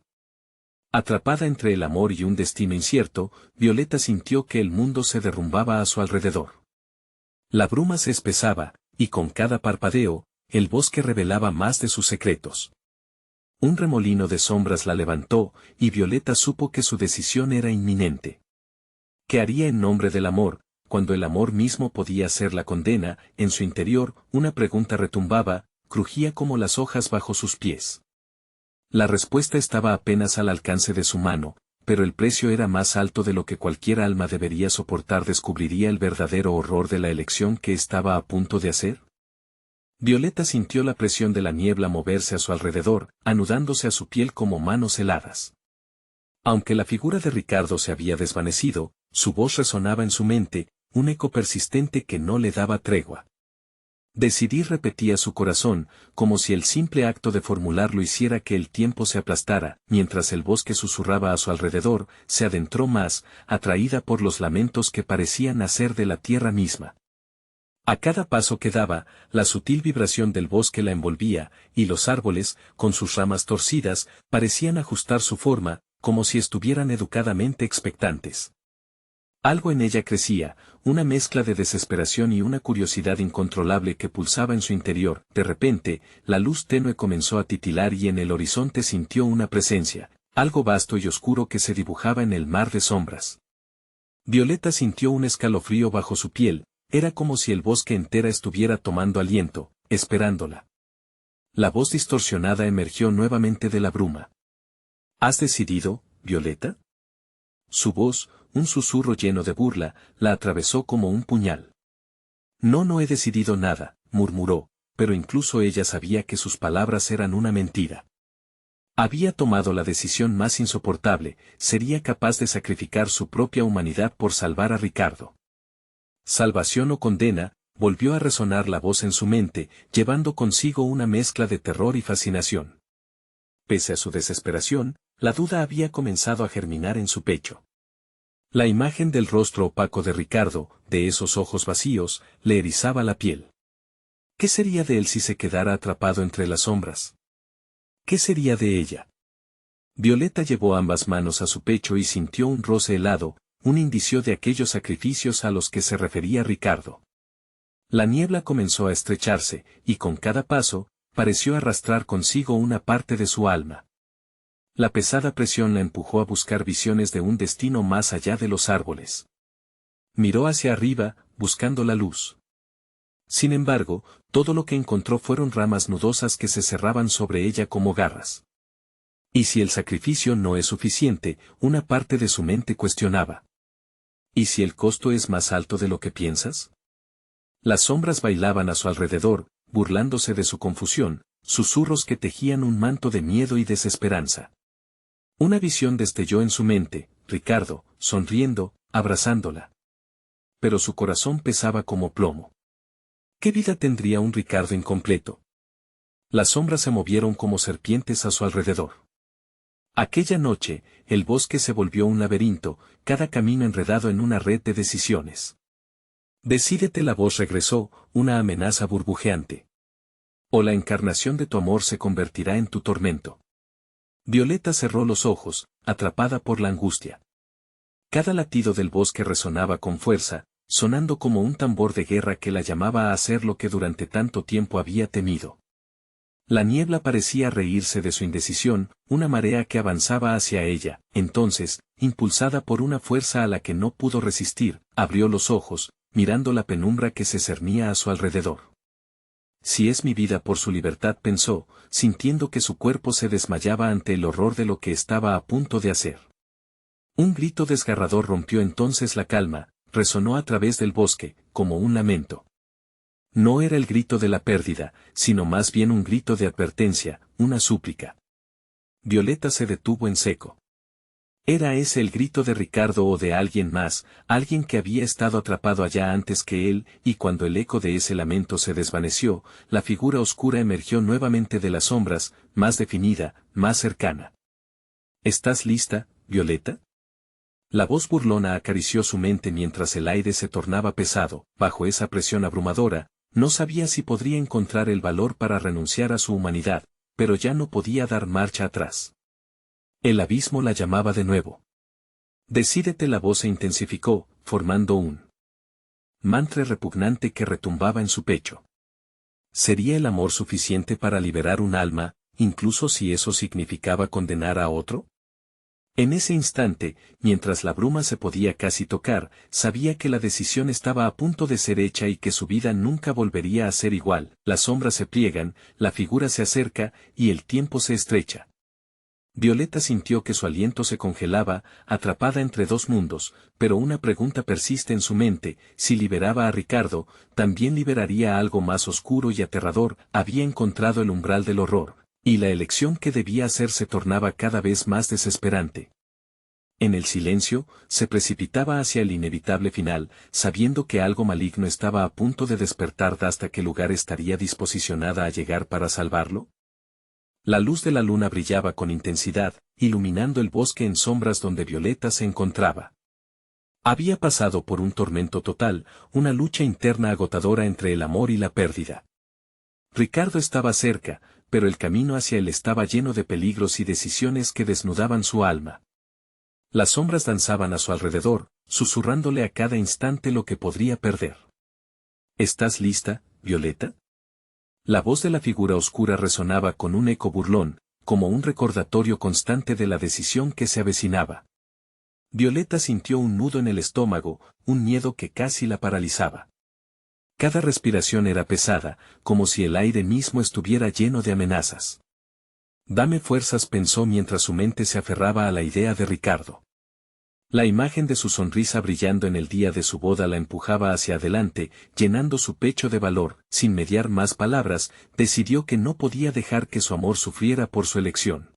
Atrapada entre el amor y un destino incierto, Violeta sintió que el mundo se derrumbaba a su alrededor. La bruma se espesaba, y con cada parpadeo, el bosque revelaba más de sus secretos. Un remolino de sombras la levantó, y Violeta supo que su decisión era inminente. ¿Qué haría en nombre del amor, cuando el amor mismo podía ser la condena? En su interior, una pregunta retumbaba, crujía como las hojas bajo sus pies. La respuesta estaba apenas al alcance de su mano, pero el precio era más alto de lo que cualquier alma debería soportar. ¿Descubriría el verdadero horror de la elección que estaba a punto de hacer? Violeta sintió la presión de la niebla moverse a su alrededor, anudándose a su piel como manos heladas. Aunque la figura de Ricardo se había desvanecido, su voz resonaba en su mente, un eco persistente que no le daba tregua. Decidir, repetía su corazón, como si el simple acto de formularlo hiciera que el tiempo se aplastara. Mientras el bosque susurraba a su alrededor, se adentró más, atraída por los lamentos que parecían nacer de la tierra misma. A cada paso que daba, la sutil vibración del bosque la envolvía, y los árboles, con sus ramas torcidas, parecían ajustar su forma, como si estuvieran educadamente expectantes. Algo en ella crecía, una mezcla de desesperación y una curiosidad incontrolable que pulsaba en su interior. De repente, la luz tenue comenzó a titilar y en el horizonte sintió una presencia, algo vasto y oscuro que se dibujaba en el mar de sombras. Violeta sintió un escalofrío bajo su piel, era como si el bosque entera estuviera tomando aliento, esperándola. La voz distorsionada emergió nuevamente de la bruma. ¿Has decidido, Violeta? Su voz, un susurro lleno de burla, la atravesó como un puñal. No he decidido nada, murmuró, pero incluso ella sabía que sus palabras eran una mentira. Había tomado la decisión más insoportable, sería capaz de sacrificar su propia humanidad por salvar a Ricardo. Salvación o condena, volvió a resonar la voz en su mente, llevando consigo una mezcla de terror y fascinación. Pese a su desesperación, la duda había comenzado a germinar en su pecho. La imagen del rostro opaco de Ricardo, de esos ojos vacíos, le erizaba la piel. ¿Qué sería de él si se quedara atrapado entre las sombras? ¿Qué sería de ella? Violeta llevó ambas manos a su pecho y sintió un roce helado, un indicio de aquellos sacrificios a los que se refería Ricardo. La niebla comenzó a estrecharse, y con cada paso, pareció arrastrar consigo una parte de su alma. La pesada presión la empujó a buscar visiones de un destino más allá de los árboles. Miró hacia arriba, buscando la luz. Sin embargo, todo lo que encontró fueron ramas nudosas que se cerraban sobre ella como garras. ¿Y si el sacrificio no es suficiente? Una parte de su mente cuestionaba. ¿Y si el costo es más alto de lo que piensas? Las sombras bailaban a su alrededor, burlándose de su confusión, susurros que tejían un manto de miedo y desesperanza. Una visión destelló en su mente, Ricardo, sonriendo, abrazándola. Pero su corazón pesaba como plomo. ¿Qué vida tendría un Ricardo incompleto? Las sombras se movieron como serpientes a su alrededor. Aquella noche, el bosque se volvió un laberinto, cada camino enredado en una red de decisiones. Decídete, la voz regresó, una amenaza burbujeante. O la encarnación de tu amor se convertirá en tu tormento. Violeta cerró los ojos, atrapada por la angustia. Cada latido del bosque resonaba con fuerza, sonando como un tambor de guerra que la llamaba a hacer lo que durante tanto tiempo había temido. La niebla parecía reírse de su indecisión, una marea que avanzaba hacia ella. Entonces, impulsada por una fuerza a la que no pudo resistir, abrió los ojos, mirando la penumbra que se cernía a su alrededor. Si es mi vida por su libertad, pensó, sintiendo que su cuerpo se desmayaba ante el horror de lo que estaba a punto de hacer. Un grito desgarrador rompió entonces la calma, resonó a través del bosque, como un lamento. No era el grito de la pérdida, sino más bien un grito de advertencia, una súplica. Violeta se detuvo en seco. ¿Era ese el grito de Ricardo o de alguien más, alguien que había estado atrapado allá antes que él? Y cuando el eco de ese lamento se desvaneció, la figura oscura emergió nuevamente de las sombras, más definida, más cercana. ¿Estás lista, Violeta? La voz burlona acarició su mente mientras el aire se tornaba pesado. Bajo esa presión abrumadora, no sabía si podría encontrar el valor para renunciar a su humanidad, pero ya no podía dar marcha atrás. El abismo la llamaba de nuevo. Decídete, la voz se intensificó, formando un mantra repugnante que retumbaba en su pecho. ¿Sería el amor suficiente para liberar un alma, incluso si eso significaba condenar a otro? En ese instante, mientras la bruma se podía casi tocar, sabía que la decisión estaba a punto de ser hecha y que su vida nunca volvería a ser igual. Las sombras se pliegan, la figura se acerca, y el tiempo se estrecha. Violeta sintió que su aliento se congelaba, atrapada entre dos mundos, pero una pregunta persiste en su mente: si liberaba a Ricardo, también liberaría algo más oscuro y aterrador. Había encontrado el umbral del horror, y la elección que debía hacer se tornaba cada vez más desesperante. En el silencio, se precipitaba hacia el inevitable final, sabiendo que algo maligno estaba a punto de despertar. ¿Hasta qué lugar estaría disposicionada a llegar para salvarlo? La luz de la luna brillaba con intensidad, iluminando el bosque en sombras donde Violeta se encontraba. Había pasado por un tormento total, una lucha interna agotadora entre el amor y la pérdida. Ricardo estaba cerca, pero el camino hacia él estaba lleno de peligros y decisiones que desnudaban su alma. Las sombras danzaban a su alrededor, susurrándole a cada instante lo que podría perder. ¿Estás lista, Violeta? La voz de la figura oscura resonaba con un eco burlón, como un recordatorio constante de la decisión que se avecinaba. Violeta sintió un nudo en el estómago, un miedo que casi la paralizaba. Cada respiración era pesada, como si el aire mismo estuviera lleno de amenazas. Dame fuerzas, pensó mientras su mente se aferraba a la idea de Ricardo. La imagen de su sonrisa brillando en el día de su boda la empujaba hacia adelante, llenando su pecho de valor. Sin mediar más palabras, decidió que no podía dejar que su amor sufriera por su elección.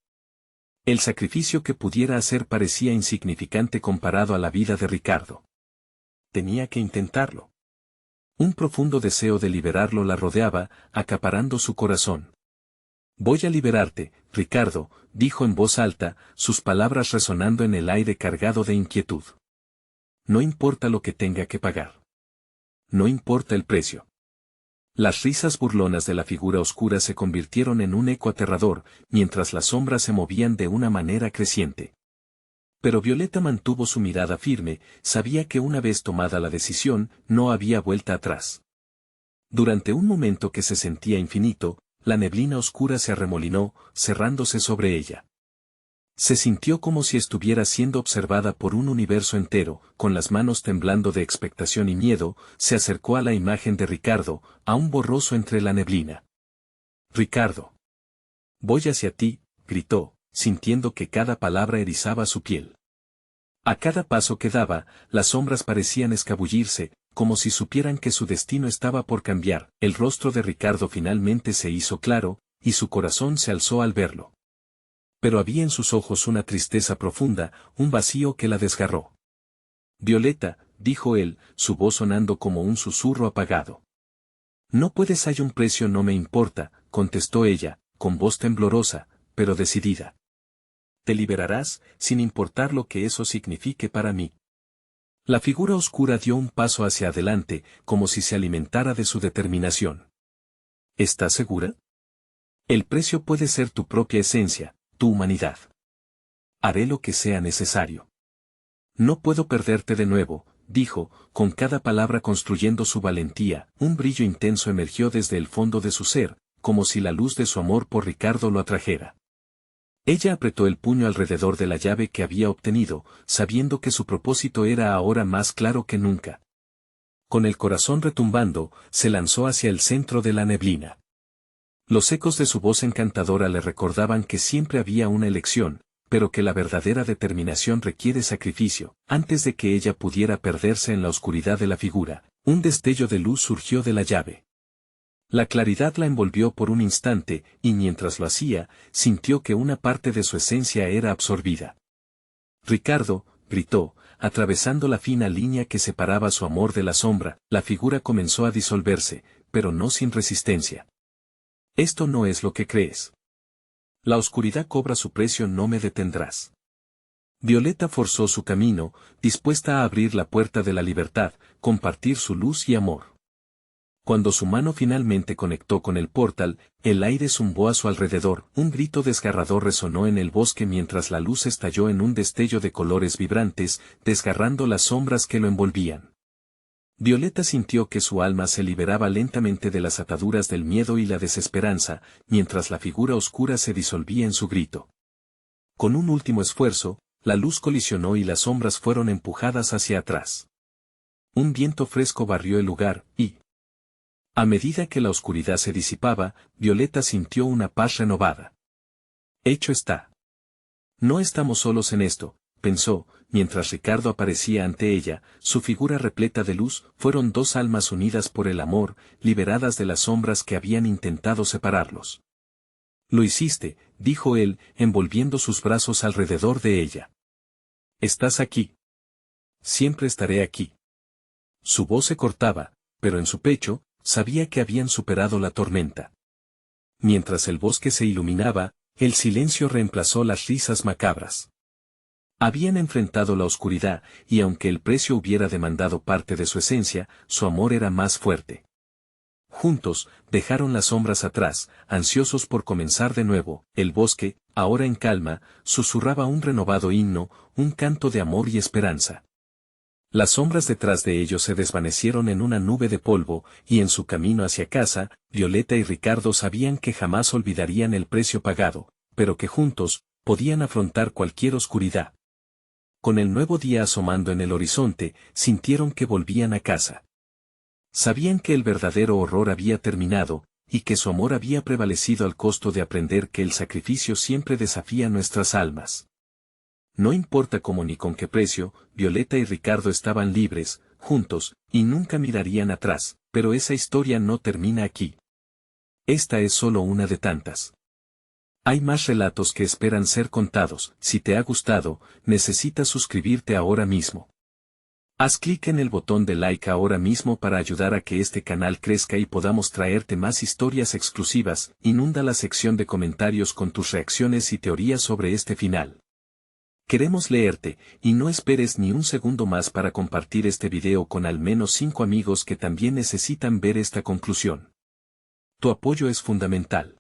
El sacrificio que pudiera hacer parecía insignificante comparado a la vida de Ricardo. Tenía que intentarlo. Un profundo deseo de liberarlo la rodeaba, acaparando su corazón. Voy a liberarte, Ricardo, dijo en voz alta, sus palabras resonando en el aire cargado de inquietud. No importa lo que tenga que pagar. No importa el precio. Las risas burlonas de la figura oscura se convirtieron en un eco aterrador, mientras las sombras se movían de una manera creciente. Pero Violeta mantuvo su mirada firme, sabía que una vez tomada la decisión, no había vuelta atrás. Durante un momento que se sentía infinito, la neblina oscura se arremolinó, cerrándose sobre ella. Se sintió como si estuviera siendo observada por un universo entero, con las manos temblando de expectación y miedo, se acercó a la imagen de Ricardo, aún borroso entre la neblina. «Ricardo. Voy hacia ti», gritó, sintiendo que cada palabra erizaba su piel. A cada paso que daba, las sombras parecían escabullirse, como si supieran que su destino estaba por cambiar. El rostro de Ricardo finalmente se hizo claro, y su corazón se alzó al verlo. Pero había en sus ojos una tristeza profunda, un vacío que la desgarró. «Violeta», dijo él, su voz sonando como un susurro apagado. «No puedes, hay un precio, no me importa», contestó ella, con voz temblorosa, pero decidida. «Te liberarás, sin importar lo que eso signifique para mí». La figura oscura dio un paso hacia adelante, como si se alimentara de su determinación. «¿Estás segura? El precio puede ser tu propia esencia, tu humanidad. Haré lo que sea necesario». «No puedo perderte de nuevo», dijo, con cada palabra construyendo su valentía. Un brillo intenso emergió desde el fondo de su ser, como si la luz de su amor por Ricardo lo atrajera. Ella apretó el puño alrededor de la llave que había obtenido, sabiendo que su propósito era ahora más claro que nunca. Con el corazón retumbando, se lanzó hacia el centro de la neblina. Los ecos de su voz encantadora le recordaban que siempre había una elección, pero que la verdadera determinación requiere sacrificio. Antes de que ella pudiera perderse en la oscuridad de la figura, un destello de luz surgió de la llave. La claridad la envolvió por un instante, y mientras lo hacía, sintió que una parte de su esencia era absorbida. «Ricardo», gritó, atravesando la fina línea que separaba su amor de la sombra. La figura comenzó a disolverse, pero no sin resistencia. «Esto no es lo que crees. La oscuridad cobra su precio, no me detendrás». Violeta forzó su camino, dispuesta a abrir la puerta de la libertad, compartir su luz y amor. Cuando su mano finalmente conectó con el portal, el aire zumbó a su alrededor. Un grito desgarrador resonó en el bosque mientras la luz estalló en un destello de colores vibrantes, desgarrando las sombras que lo envolvían. Violeta sintió que su alma se liberaba lentamente de las ataduras del miedo y la desesperanza, mientras la figura oscura se disolvía en su grito. Con un último esfuerzo, la luz colisionó y las sombras fueron empujadas hacia atrás. Un viento fresco barrió el lugar, y, a medida que la oscuridad se disipaba, Violeta sintió una paz renovada. «Hecho está. No estamos solos en esto», pensó, mientras Ricardo aparecía ante ella, su figura repleta de luz. Fueron dos almas unidas por el amor, liberadas de las sombras que habían intentado separarlos. «Lo hiciste», dijo él, envolviendo sus brazos alrededor de ella. «Estás aquí. Siempre estaré aquí». Su voz se cortaba, pero en su pecho, sabía que habían superado la tormenta. Mientras el bosque se iluminaba, el silencio reemplazó las risas macabras. Habían enfrentado la oscuridad, y aunque el precio hubiera demandado parte de su esencia, su amor era más fuerte. Juntos, dejaron las sombras atrás, ansiosos por comenzar de nuevo. El bosque, ahora en calma, susurraba un renovado himno, un canto de amor y esperanza. Las sombras detrás de ellos se desvanecieron en una nube de polvo, y en su camino hacia casa, Violeta y Ricardo sabían que jamás olvidarían el precio pagado, pero que juntos, podían afrontar cualquier oscuridad. Con el nuevo día asomando en el horizonte, sintieron que volvían a casa. Sabían que el verdadero horror había terminado, y que su amor había prevalecido al costo de aprender que el sacrificio siempre desafía nuestras almas. No importa cómo ni con qué precio, Violeta y Ricardo estaban libres, juntos, y nunca mirarían atrás, pero esa historia no termina aquí. Esta es solo una de tantas. Hay más relatos que esperan ser contados. Si te ha gustado, necesitas suscribirte ahora mismo. Haz clic en el botón de like ahora mismo para ayudar a que este canal crezca y podamos traerte más historias exclusivas. Inunda la sección de comentarios con tus reacciones y teorías sobre este final. Queremos leerte, y no esperes ni un segundo más para compartir este video con al menos 5 amigos que también necesitan ver esta conclusión. Tu apoyo es fundamental.